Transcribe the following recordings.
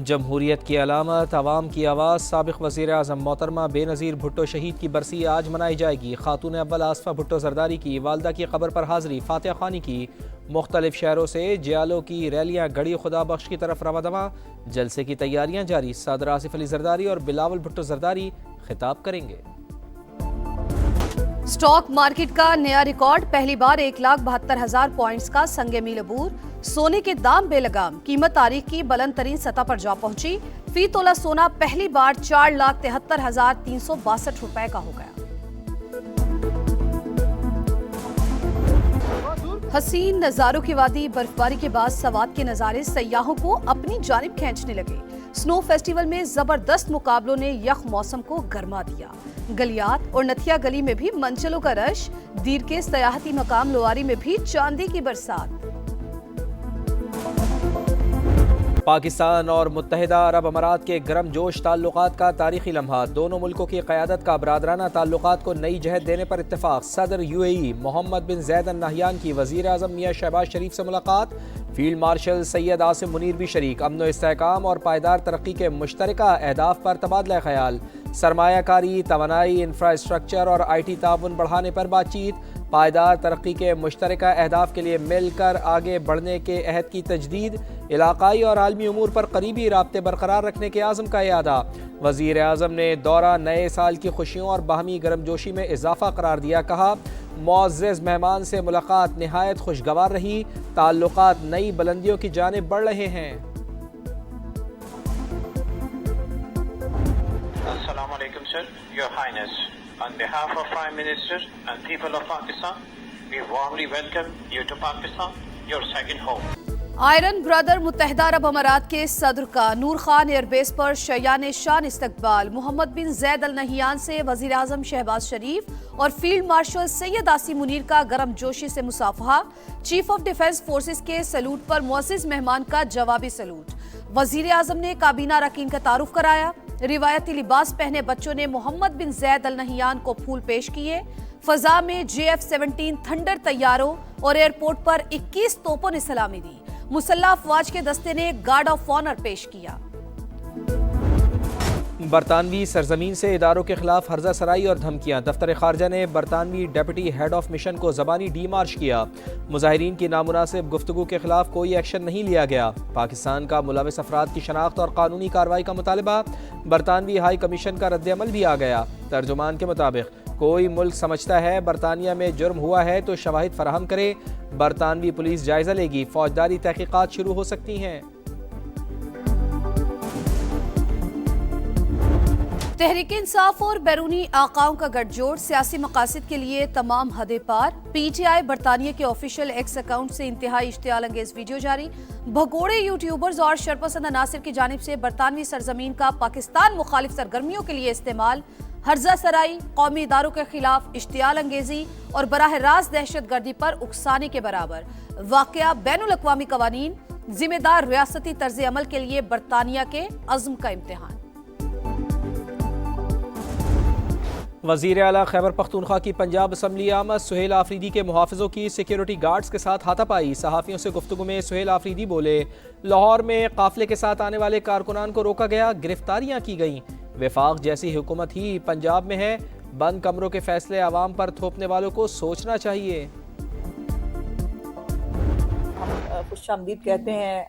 جمہوریت کی علامت عوام کی آواز سابق وزیر اعظم محترمہ بے نظیر بھٹو شہید کی برسی آج منائی جائے گی۔ خاتون اول آصفہ بھٹو زرداری کی والدہ کی قبر پر حاضری، فاتحہ خوانی کی۔ مختلف شہروں سے جیالوں کی ریلیاں گڑھی خدا بخش کی طرف رواں دواں۔ جلسے کی تیاریاں جاری، صدر آصف علی زرداری اور بلاول بھٹو زرداری خطاب کریں گے۔ سٹاک مارکیٹ کا نیا ریکارڈ، پہلی بار 1,72,000 پوائنٹس کا سنگ میل عبور۔ سونے کے دام بے لگام، قیمت تاریخ کی بلند ترین سطح پر جا پہنچی۔ فی تولہ سونا پہلی بار 4,73,362 روپے کا ہو گیا۔ حسین نظاروں کی وادی، برفباری کے بعد سوات کے نظارے سیاحوں کو اپنی جانب کھینچنے لگے۔ سنو فیسٹیول میں زبردست مقابلوں نے یخ موسم کو گرما دیا۔ گلیات اور نتھیا گلی میں بھی منچلوں کا رش، دیر کے سیاحتی مقام لواری میں بھی چاندی کی برسات۔ پاکستان اور متحدہ عرب امارات کے گرم جوش تعلقات کا تاریخی لمحہ، دونوں ملکوں کی قیادت کا برادرانہ تعلقات کو نئی جہت دینے پر اتفاق۔ صدر UAE محمد بن زید ال نہیان کی وزیر اعظم میاں شہباز شریف سے ملاقات، فیلڈ مارشل سید عاصم منیر بھی شریک۔ امن و استحکام اور پائیدار ترقی کے مشترکہ اہداف پر تبادلہ خیال، سرمایہ کاری، توانائی، انفراسٹرکچر اور IT تعاون بڑھانے پر بات چیت۔ پائیدار ترقی کے مشترکہ اہداف کے لیے مل کر آگے بڑھنے کے عہد کی تجدید، علاقائی اور عالمی امور پر قریبی رابطے برقرار رکھنے کے عزم کا اعادہ۔ وزیر اعظم نے دورہ نئے سال کی خوشیوں اور باہمی گرم جوشی میں اضافہ قرار دیا، کہا معزز مہمان سے ملاقات نہایت خوشگوار رہی، تعلقات نئی بلندیوں کی جانب بڑھ رہے ہیں۔ السلام علیکم سر، Your Highness. On behalf of Prime Minister and people of Pakistan, we warmly welcome you to Pakistan, your second home. Iron brother متحدہ عرب امارات کے صدر کا نور خان ایئر بیس پر شایان شان استقبال۔ محمد بن زید ال نہیان سے وزیر اعظم شہباز شریف اور فیلڈ مارشل سید عاصم منیر کا گرم جوشی سے مصافحہ۔ چیف آف ڈیفنس فورسز کے سلوٹ پر معزز مہمان کا جوابی سلوٹ۔ وزیر اعظم نے کابینہ اراکین کا تعارف کرایا۔ روایتی لباس پہنے بچوں نے محمد بن زید ال نہیان کو پھول پیش کیے۔ فضا میں JF-17 تھنڈر طیاروں اور ایئرپورٹ پر 21 توپوں نے سلامی دی۔ مسلح افواج کے دستے نے گارڈ آف آنر پیش کیا۔ برطانوی سرزمین سے اداروں کے خلاف ہرزہ سرائی اور دھمکیاں، دفتر خارجہ نے برطانوی ڈپٹی ہیڈ آف مشن کو زبانی ڈی مارش کیا۔ مظاہرین کی نامناسب گفتگو کے خلاف کوئی ایکشن نہیں لیا گیا۔ پاکستان کا ملوث افراد کی شناخت اور قانونی کارروائی کا مطالبہ، برطانوی ہائی کمیشن کا رد عمل بھی آ گیا۔ ترجمان کے مطابق کوئی ملک سمجھتا ہے برطانیہ میں جرم ہوا ہے تو شواہد فراہم کرے، برطانوی پولیس جائزہ لے گی، فوجداری تحقیقات شروع ہو سکتی ہیں۔ تحریک انصاف اور بیرونی آقاؤں کا گٹھ جوڑ، سیاسی مقاصد کے لیے تمام حدیں پار۔ PTI برطانیہ کے آفیشیل ایکس اکاؤنٹ سے انتہائی اشتعال انگیز ویڈیو جاری۔ بھگوڑے یوٹیوبرز اور شرپسند عناصر کی جانب سے برطانوی سرزمین کا پاکستان مخالف سرگرمیوں کے لیے استعمال، ہرزہ سرائی، قومی اداروں کے خلاف اشتعال انگیزی اور براہ راست دہشت گردی پر اکسانے کے برابر واقعہ بین الاقوامی قوانین، ذمہ دار ریاستی طرز عمل کے لیے برطانیہ کے عزم کا امتحان۔ وزیر اعلیٰ خیبر پختونخوا کی پنجاب اسمبلی آمد، سہیل آفریدی کے محافظوں کی سیکیورٹی گارڈز کے ساتھ ہاتھا پائی۔ صحافیوں سے گفتگو میں سہیل آفریدی بولے، لاہور میں قافلے کے ساتھ آنے والے کارکنان کو روکا گیا، گرفتاریاں کی گئیں۔ وفاق جیسی حکومت ہی پنجاب میں ہے، بند کمروں کے فیصلے عوام پر تھوپنے والوں کو سوچنا چاہیے۔ ہم خوش آمدید کہتے ہیں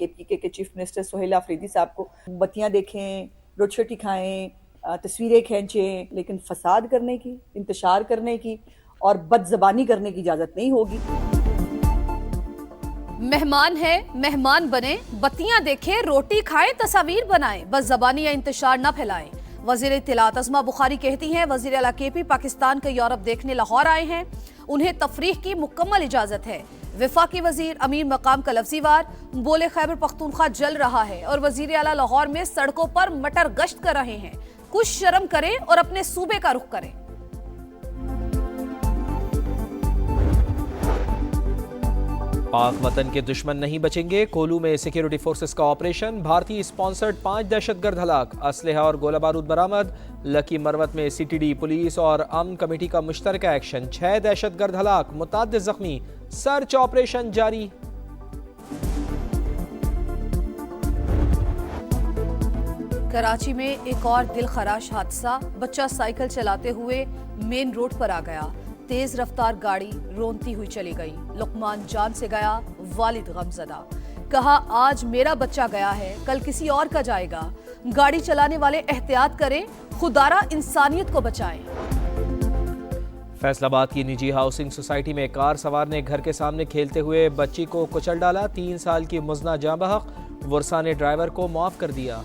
KPK کے چیف منسٹر سہیل آفریدی صاحب کو۔ بتیاں دیکھیں، روٹی کھائیں، تصویریں کھینچیں، لیکن فساد کرنے کی، انتشار کرنے کی اور بد زبانی کرنے کی اجازت نہیں ہوگی۔ مہمان ہے، مہمان بنے، بتیاں دیکھیں، روٹی کھائیں، تصاویر بنائیں، بد زبانی یا انتشار نہ پھیلائیں۔ وزیر اطلاعات عظمیٰ بخاری کہتی ہیں وزیر اعلیٰ KP پاکستان کے یورپ دیکھنے لاہور آئے ہیں، انہیں تفریح کی مکمل اجازت ہے۔ وفاقی وزیر امیر مقام کا لفظی وار، بولے خیبر پختونخوا جل رہا ہے اور وزیر اعلیٰ لاہور میں سڑکوں پر مٹر گشت کر رہے ہیں، کچھ شرم کریں اور اپنے صوبے کا رخ کریں۔ پاک وطن کے دشمن نہیں بچیں گے، کولو میں سیکیورٹی فورسز کا آپریشن، بھارتی اسپانسرڈ 5 دہشت گرد ہلاک، اسلحہ اور گولہ بارود برآمد۔ لکی مروت میں CTD پولیس اور امن کمیٹی کا مشترکہ ایکشن، 6 دہشت گرد ہلاک، متعدد زخمی، سرچ آپریشن جاری۔ کراچی میں ایک اور دل خراش حادثہ، بچہ سائیکل چلاتے ہوئے مین روڈ پر آ گیا، تیز رفتار گاڑی رونتی ہوئی چلی گئی، لقمان جان سے گیا، والد غمزدہ، کہا آج میرا بچہ گیا ہے کل کسی اور کا جائے گا، گاڑی چلانے والے احتیاط کریں، خدارہ انسانیت کو بچائیں۔ فیصل آباد کی نجی ہاؤسنگ سوسائٹی میں کار سوار نے گھر کے سامنے کھیلتے ہوئے بچی کو کچل ڈالا، 3 سال کی مزنہ جاں بحق، ورثاء نے ڈرائیور کو معاف کر دیا۔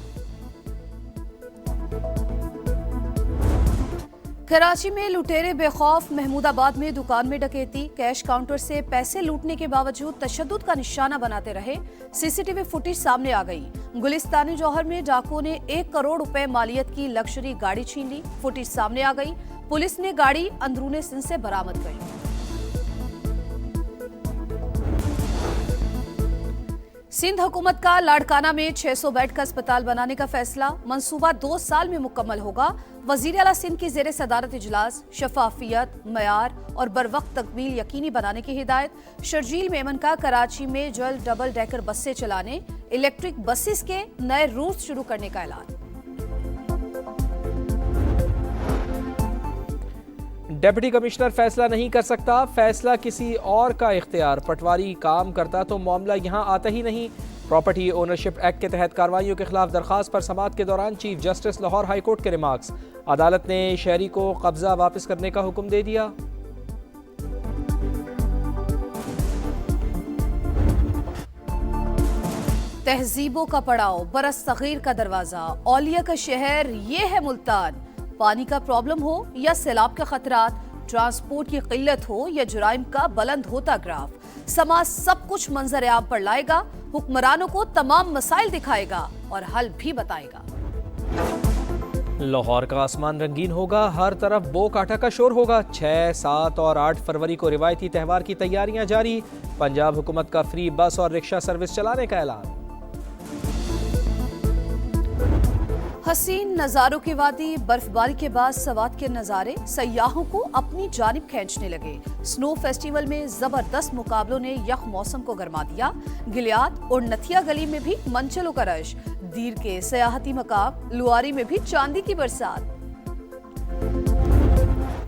کراچی میں لٹیرے بے خوف، محمود آباد میں دکان میں ڈکیتی، کیش کاؤنٹر سے پیسے لوٹنے کے باوجود تشدد کا نشانہ بناتے رہے، سی سی ٹی وی فوٹیج سامنے آ گئی۔ گلستان جوہر میں ڈاکو نے 1 کروڑ روپے مالیت کی لگژری گاڑی چھین لی، فوٹیج سامنے آ گئی، پولیس نے گاڑی اندرون سندھ سے برآمد کی۔ سندھ حکومت کا لاڑکانہ میں 600 بیڈ کا اسپتال بنانے کا فیصلہ، منصوبہ 2 سال میں مکمل ہوگا۔ وزیر اعلیٰ سندھ کی زیر صدارت اجلاس، شفافیت، معیار اور بروقت تکمیل یقینی بنانے کی ہدایت۔ شرجیل میمن کا کراچی میں جلد ڈبل ڈیکر بسیں چلانے، الیکٹرک بسز کے نئے روٹس شروع کرنے کا اعلان۔ ڈپٹی کمشنر فیصلہ نہیں کر سکتا، فیصلہ کسی اور کا اختیار، پٹواری کام کرتا تو معاملہ یہاں آتا ہی نہیں۔ پراپرٹی اونرشپ ایکٹ کے تحت کارروائیوں کے خلاف درخواست پر سماعت کے دوران chief justice Lahore high court کے ریمارکس، عدالت نے شہری کو قبضہ واپس کرنے کا حکم دے دیا۔ تہذیبوں کا پڑاؤ، برس صغیر کا دروازہ، اولیاء کا شہر، یہ ہے ملتان۔ پانی کا پرابلم ہو یا سیلاب کے خطرات، ٹرانسپورٹ کی قلت ہو یا جرائم کا بلند ہوتا گراف، سماج سب کچھ منظر عام پر لائے گا، حکمرانوں کو تمام مسائل دکھائے گا اور حل بھی بتائے گا۔ لاہور کا آسمان رنگین ہوگا، ہر طرف بو کاٹا کا شور ہوگا۔ 6، 7 اور 8 فروری کو روایتی تہوار کی تیاریاں جاری، پنجاب حکومت کا فری بس اور رکشہ سروس چلانے کا اعلان۔ حسین نظاروں کی وادی، برف باری کے بعد سوات کے نظارے سیاحوں کو اپنی جانب کھینچنے لگے۔ سنو فیسٹیول میں زبردست مقابلوں نے یک موسم کو گرما دیا، گلیات اور نتھیا گلی میں بھی منچلوں کا رش، دیر کے سیاحتی مقام لواری میں بھی چاندی کی برسات۔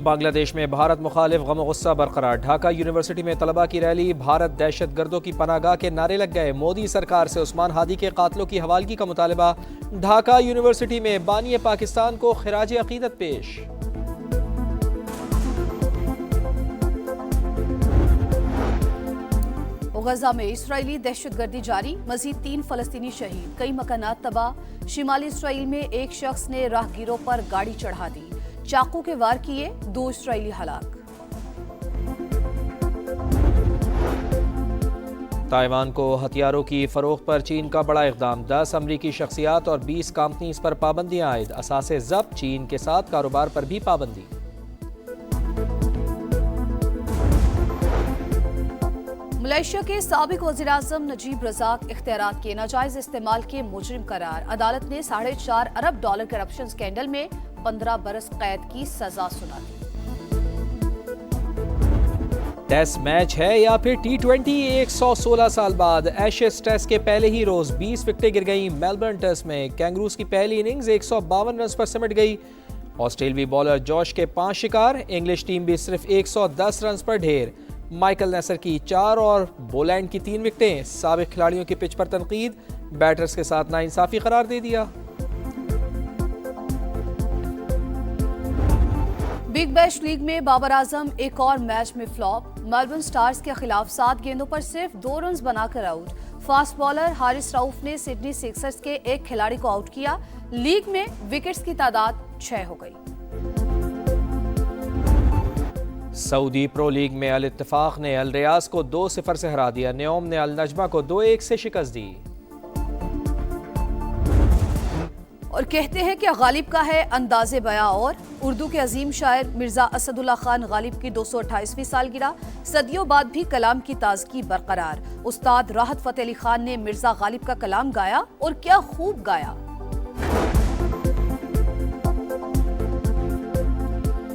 بنگلہ دیش میں بھارت مخالف غم و غصہ برقرار، ڈھاکہ یونیورسٹی میں طلباء کی ریلی، بھارت دہشت گردوں کی پناہ گاہ کے نعرے لگ گئے، مودی سرکار سے عثمان ہادی کے قاتلوں کی حوالگی کا مطالبہ، ڈھاکہ یونیورسٹی میں بانی پاکستان کو خراج عقیدت پیش۔ غزہ میں اسرائیلی دہشت گردی جاری، مزید 3 فلسطینی شہید، کئی مکانات تباہ۔ شمالی اسرائیل میں ایک شخص نے راہگیروں پر گاڑی چڑھا دی، چاقو کے وار کیے، 2 اسرائیلی ہلاک۔ تائیوان کو ہتھیاروں کی فروخت پر چین کا بڑا اقدام، 10 امریکی شخصیات اور 20 کمپنیز پر پابندیاں عائد، اثاثے ضبط، چین کے ساتھ کاروبار پر بھی پابندی۔ ملائیشیا کے سابق وزیراعظم نجیب رزاق اختیارات کے ناجائز استعمال کے مجرم قرار، عدالت نے $4.5 ارب کرپشن اسکینڈل میں 15 برس قید کی سزا سنا دی۔ ٹیسٹ میچ ہے یا پھر T20، 116 سال بعد ایشز ٹیسٹ کے پہلے ہی روز 20 وکٹیں گر گئیں میلبرن ٹیسٹ میں، کینگروز کی پہلی اننگز 152 رنز پر سمٹ گئی، آسٹریلوی بالر جوش کے 5 شکار، انگلش ٹیم بھی صرف 110 رنز پر ڈھیر، مائیکل نیسر کی 4 اور بولینڈ کی 3 وکٹیں، سابق کھلاڑیوں کی پچ پر تنقید، بیٹرز کے ساتھ ناانصافی قرار دے دیا۔ بگ بیش لیگ میں بابر اعظم ایک اور میچ میں فلاپ، میلبرن سٹارز کے خلاف 7 گیندوں پر صرف 2 رنز بنا کر آؤٹ، فاسٹ بالر حارث رؤف نے سڈنی سکسرز کے ایک کھلاڑی کو آؤٹ کیا، لیگ میں وکٹس کی تعداد 6 ہو گئی۔ سعودی پرو لیگ میں الاتفاق نے الریاض کو 2-0 سے ہرا دیا، نیوم نے النجمہ کو 2-1 سے شکست دی۔ اور کہتے ہیں کہ غالب کا ہے انداز بیاں، اور اردو کے عظیم شاعر مرزا اسد اللہ خان غالب کی 228ویں سالگرہ، صدیوں بعد بھی کلام کی تازگی برقرار، استاد راحت فتح علی خان نے مرزا غالب کا کلام گایا اور کیا خوب گایا۔